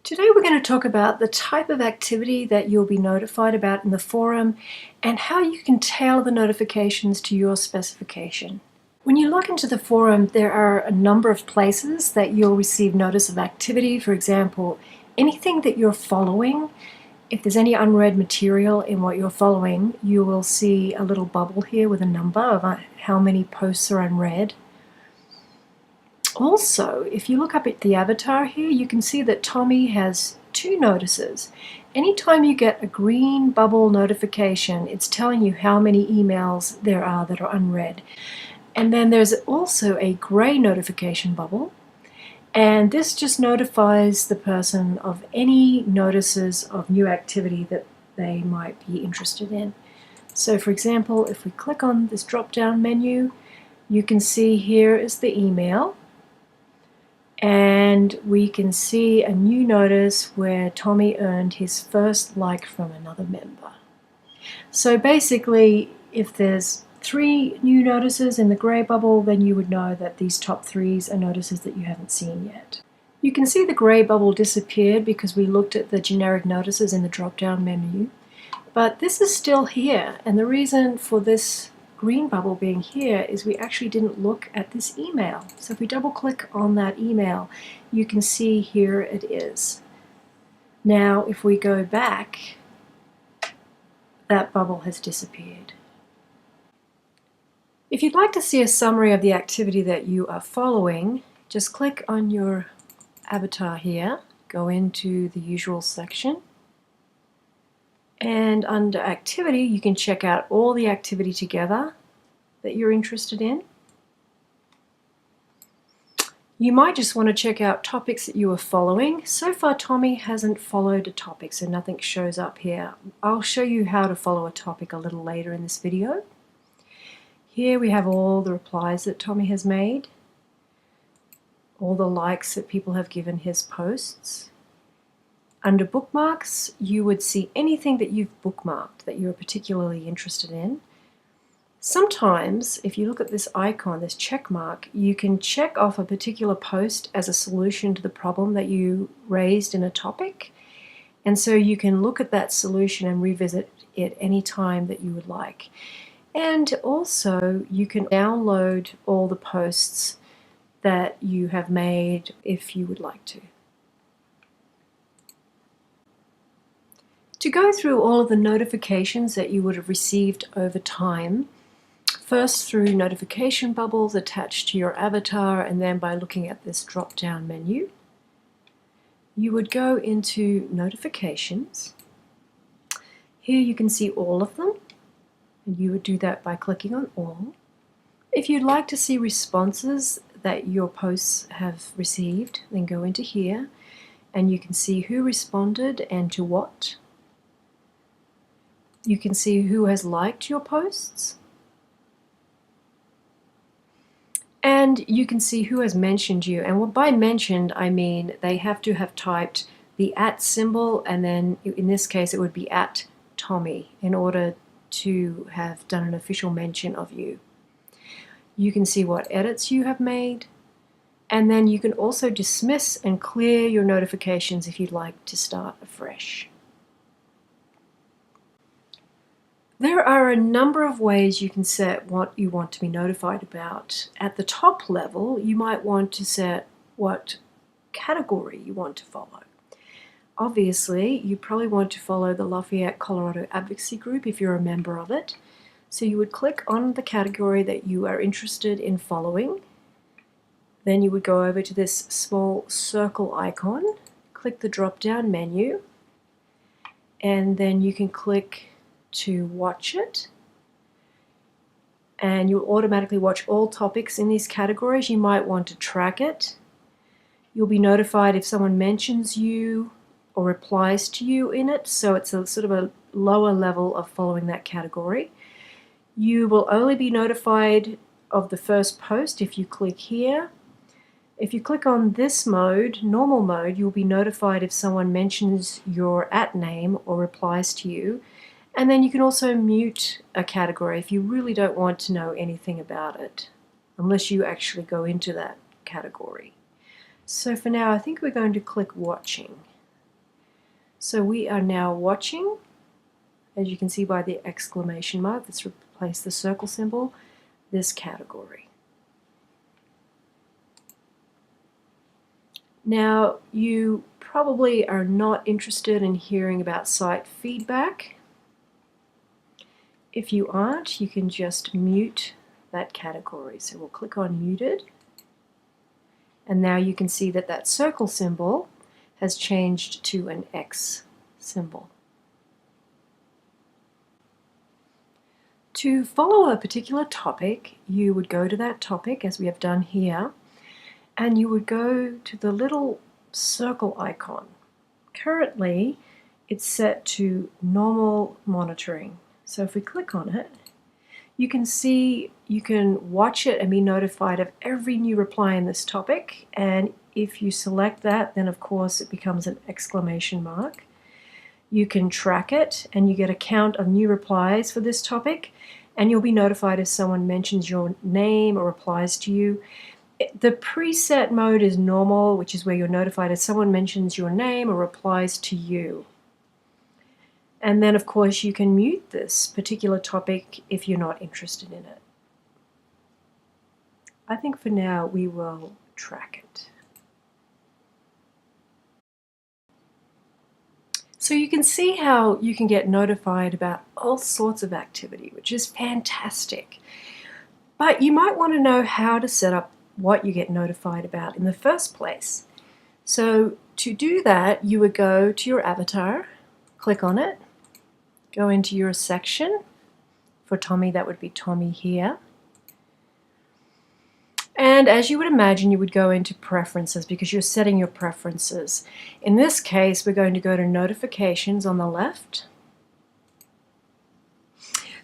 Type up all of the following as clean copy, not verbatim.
Today we're going to talk about the type of activity that you'll be notified about in the forum and how you can tailor the notifications to your specification. When you log into the forum, there are a number of places that you'll receive notice of activity. For example, anything that you're following. If there's any unread material in what you're following, you will see a little bubble here with a number of how many posts are unread. Also, if you look up at the avatar here, you can see that Tommy has two notices. Anytime you get a green bubble notification, it's telling you how many emails there are that are unread. And then there's also a gray notification bubble, and this just notifies the person of any notices of new activity that they might be interested in. So for example, if we click on this drop-down menu, you can see here is the email. And we can see a new notice where Tommy earned his first like from another member. So basically, if there's 3 new notices in the gray bubble, then you would know that these top 3s are notices that you haven't seen yet. You can see the gray bubble disappeared because we looked at the generic notices in the drop-down menu. But this is still here, and the reason for this green bubble being here is we actually didn't look at this email. So if we double click on that email, you can see here it is. Now if we go back, that bubble has disappeared. If you'd like to see a summary of the activity that you are following, just click on your avatar here, go into the usual section, and under activity, you can check out all the activity together that you're interested in. You might just want to check out topics that you are following. So far, Tommy hasn't followed a topic, so nothing shows up here. I'll show you how to follow a topic a little later in this video. Here we have all the replies that Tommy has made, all the likes that people have given his posts. Under bookmarks, you would see anything that you've bookmarked that you're particularly interested in. Sometimes, if you look at this icon, this check mark, you can check off a particular post as a solution to the problem that you raised in a topic. And so you can look at that solution and revisit it any time that you would like. And also, you can download all the posts that you have made if you would like to. To go through all of the notifications that you would have received over time, first through notification bubbles attached to your avatar, and then by looking at this drop-down menu, you would go into notifications. Here you can see all of them, and you would do that by clicking on all. If you'd like to see responses that your posts have received, then go into here, and you can see who responded and to what. You can see who has liked your posts, and you can see who has mentioned you. And by mentioned, I mean they have to have typed the @ symbol, and then in this case it would be @Tommy in order to have done an official mention of you. You can see what edits you have made, and then you can also dismiss and clear your notifications if you'd like to start afresh. There are a number of ways you can set what you want to be notified about. At the top level, you might want to set what category you want to follow. Obviously, you probably want to follow the Lafayette, Colorado Advocacy Group if you're a member of it. So you would click on the category that you are interested in following. Then you would go over to this small circle icon, click the drop-down menu, and then you can click to watch it, and you'll automatically watch all topics in these categories. You might want to track it. You'll be notified if someone mentions you or replies to you in it, so it's a sort of a lower level of following that category. You will only be notified of the first post if you click here. If you click on this mode, normal mode, you'll be notified if someone mentions your @name or replies to you. And then you can also mute a category if you really don't want to know anything about it, unless you actually go into that category. So for now, I think we're going to click watching. So we are now watching, as you can see by the exclamation mark, let's replace the circle symbol, this category. Now, you probably are not interested in hearing about site feedback. If you aren't, you can just mute that category. So we'll click on muted, and now you can see that that circle symbol has changed to an X symbol. To follow a particular topic, you would go to that topic, as we have done here, and you would go to the little circle icon. Currently, it's set to normal monitoring. So if we click on it, you can see you can watch it and be notified of every new reply in this topic. And if you select that, then of course it becomes an exclamation mark. You can track it and you get a count of new replies for this topic, and you'll be notified if someone mentions your name or replies to you. The preset mode is normal, which is where you're notified if someone mentions your name or replies to you. And then, of course, you can mute this particular topic if you're not interested in it. I think for now we will track it. So you can see how you can get notified about all sorts of activity, which is fantastic. But you might want to know how to set up what you get notified about in the first place. So to do that, you would go to your avatar, click on it, go into your section. For Tommy, that would be Tommy here. And as you would imagine, you would go into preferences because you're setting your preferences. In this case, we're going to go to notifications on the left.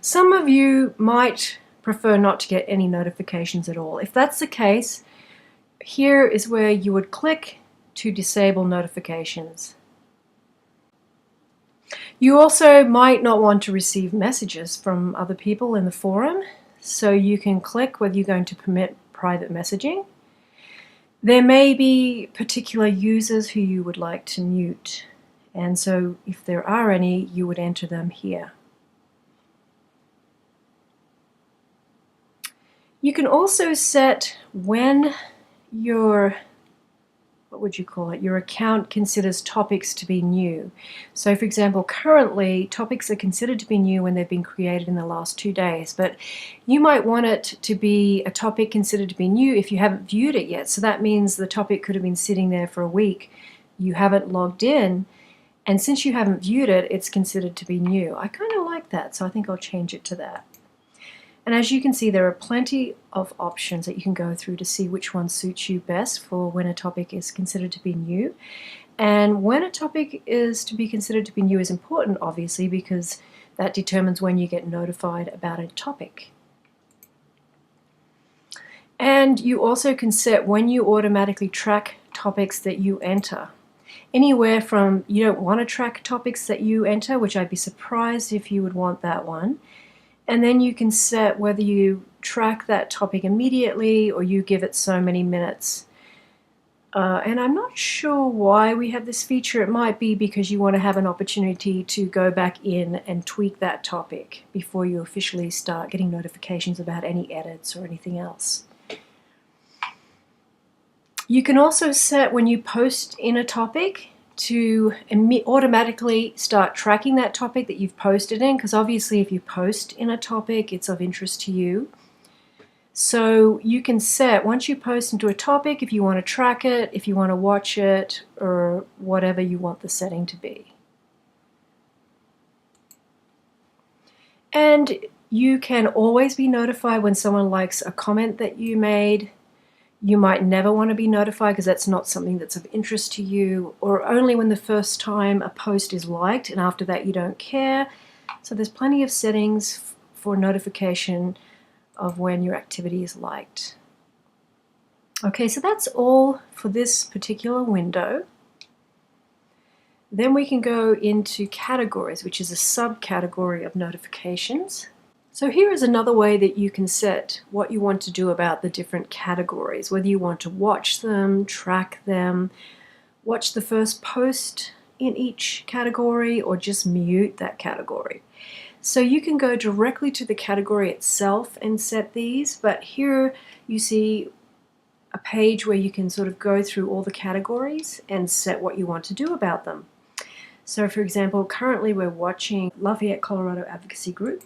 Some of you might prefer not to get any notifications at all. If that's the case, here is where you would click to disable notifications. You also might not want to receive messages from other people in the forum, so you can click whether you're going to permit private messaging. There may be particular users who you would like to mute, and so if there are any, you would enter them here. You can also set when your, what would you call it, your account considers topics to be new. So for example, currently topics are considered to be new when they've been created in the last 2 days, but you might want it to be a topic considered to be new if you haven't viewed it yet. So that means the topic could have been sitting there for a week, you haven't logged in, and since you haven't viewed it, it's considered to be new. I kind of like that, so I think I'll change it to that. And as you can see, there are plenty of options that you can go through to see which one suits you best for when a topic is considered to be new. And when a topic is to be considered to be new is important, obviously, because that determines when you get notified about a topic. And you also can set when you automatically track topics that you enter. Anywhere from you don't want to track topics that you enter, which I'd be surprised if you would want that one. And then you can set whether you track that topic immediately or you give it so many minutes. And I'm not sure why we have this feature. It might be because you want to have an opportunity to go back in and tweak that topic before you officially start getting notifications about any edits or anything else. You can also set when you post in a topic to automatically start tracking that topic that you've posted in, because obviously if you post in a topic, it's of interest to you. So you can set, once you post into a topic, if you want to track it, if you want to watch it, or whatever you want the setting to be. And you can always be notified when someone likes a comment that you made. You might never want to be notified because that's not something that's of interest to you, or only when the first time a post is liked, and after that you don't care. So there's plenty of settings for notification of when your activity is liked. Okay, so that's all for this particular window. Then we can go into categories, which is a subcategory of notifications. So here is another way that you can set what you want to do about the different categories, whether you want to watch them, track them, watch the first post in each category or just mute that category. So you can go directly to the category itself and set these, but here you see a page where you can sort of go through all the categories and set what you want to do about them. So for example, currently we're watching Lafayette, Colorado Advocacy Group,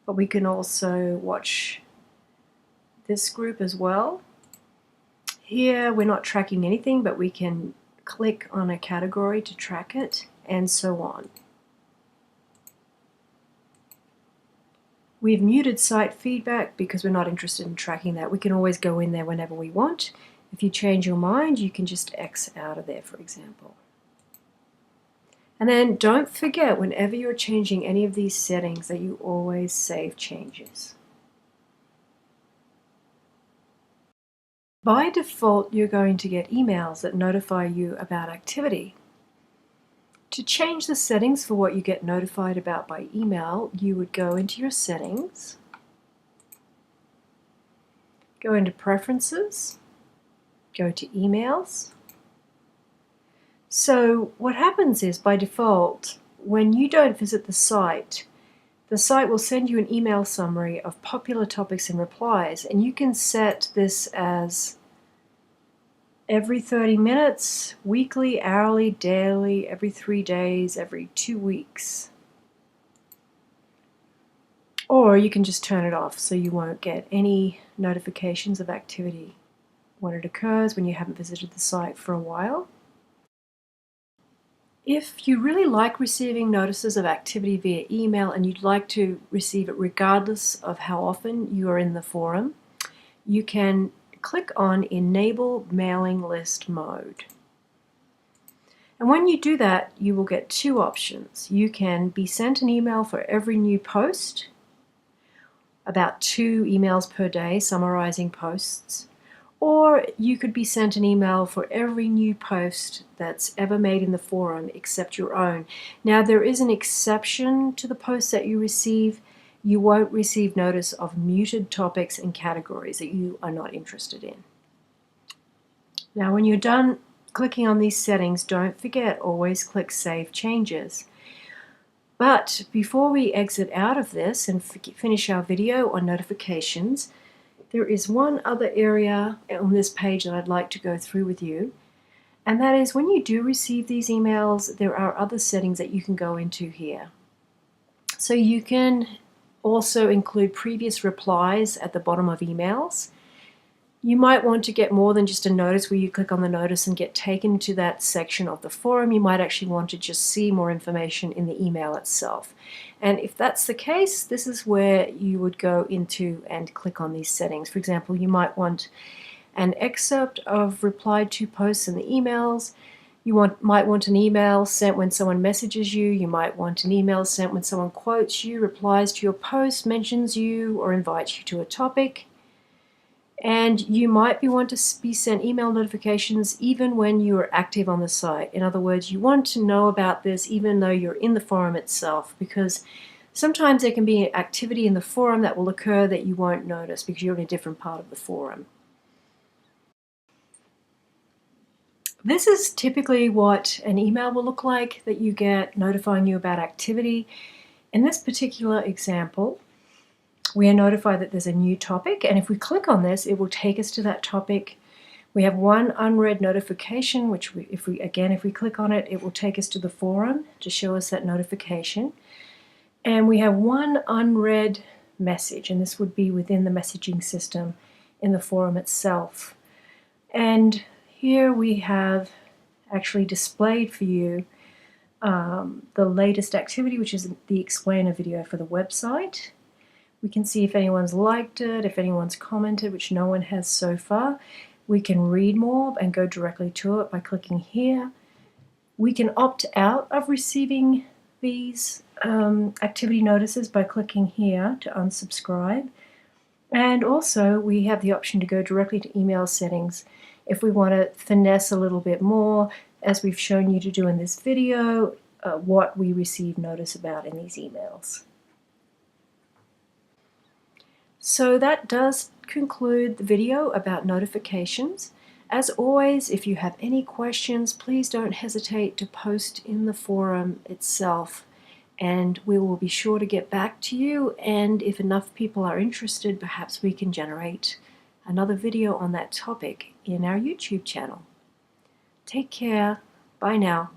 but we can also watch this group as well. Here we're not tracking anything, but we can click on a category to track it, and so on. We've muted site feedback because we're not interested in tracking that. We can always go in there whenever we want. If you change your mind, you can just X out of there, for example. And then don't forget, whenever you're changing any of these settings, that you always save changes. By default, you're going to get emails that notify you about activity. To change the settings for what you get notified about by email, you would go into your settings, go into Preferences, go to Emails. So what happens is, by default, when you don't visit the site will send you an email summary of popular topics and replies, and you can set this as every 30 minutes, weekly, hourly, daily, every 3 days, every 2 weeks. Or you can just turn it off so you won't get any notifications of activity when it occurs when you haven't visited the site for a while. If you really like receiving notices of activity via email and you'd like to receive it regardless of how often you are in the forum, you can click on Enable Mailing List Mode. And when you do that, you will get two options. You can be sent an email for every new post, about 2 emails per day summarizing posts, or you could be sent an email for every new post that's ever made in the forum except your own. Now, there is an exception to the posts that you receive. You won't receive notice of muted topics and categories that you are not interested in. Now, when you're done clicking on these settings, don't forget, always click Save Changes. But before we exit out of this and finish our video on notifications, there is one other area on this page that I'd like to go through with you, and that is when you do receive these emails, there are other settings that you can go into here. So you can also include previous replies at the bottom of emails. You might want to get more than just a notice where you click on the notice and get taken to that section of the forum. You might actually want to just see more information in the email itself. And if that's the case, this is where you would go into and click on these settings. For example, you might want an excerpt of replied to posts in the emails. You might want an email sent when someone messages you. You might want an email sent when someone quotes you, replies to your post, mentions you, or invites you to a topic. And you might want to be sent email notifications even when you are active on the site. In other words, you want to know about this even though you're in the forum itself, because sometimes there can be activity in the forum that will occur that you won't notice because you're in a different part of the forum. This is typically what an email will look like that you get notifying you about activity. In this particular example, we are notified that there's a new topic, and if we click on this, it will take us to that topic. We have one unread notification, which if we click on it, it will take us to the forum to show us that notification. And we have one unread message, and this would be within the messaging system in the forum itself. And here we have actually displayed for you the latest activity, which is the explainer video for the website. We can see if anyone's liked it, if anyone's commented, which no one has so far. We can read more and go directly to it by clicking here. We can opt out of receiving these activity notices by clicking here to unsubscribe. And also we have the option to go directly to email settings if we want to finesse a little bit more, as we've shown you to do in this video, what we receive notice about in these emails. So that does conclude the video about notifications. As always, if you have any questions, please don't hesitate to post in the forum itself, and we will be sure to get back to you, and if enough people are interested, perhaps we can generate another video on that topic in our YouTube channel. Take care. Bye now.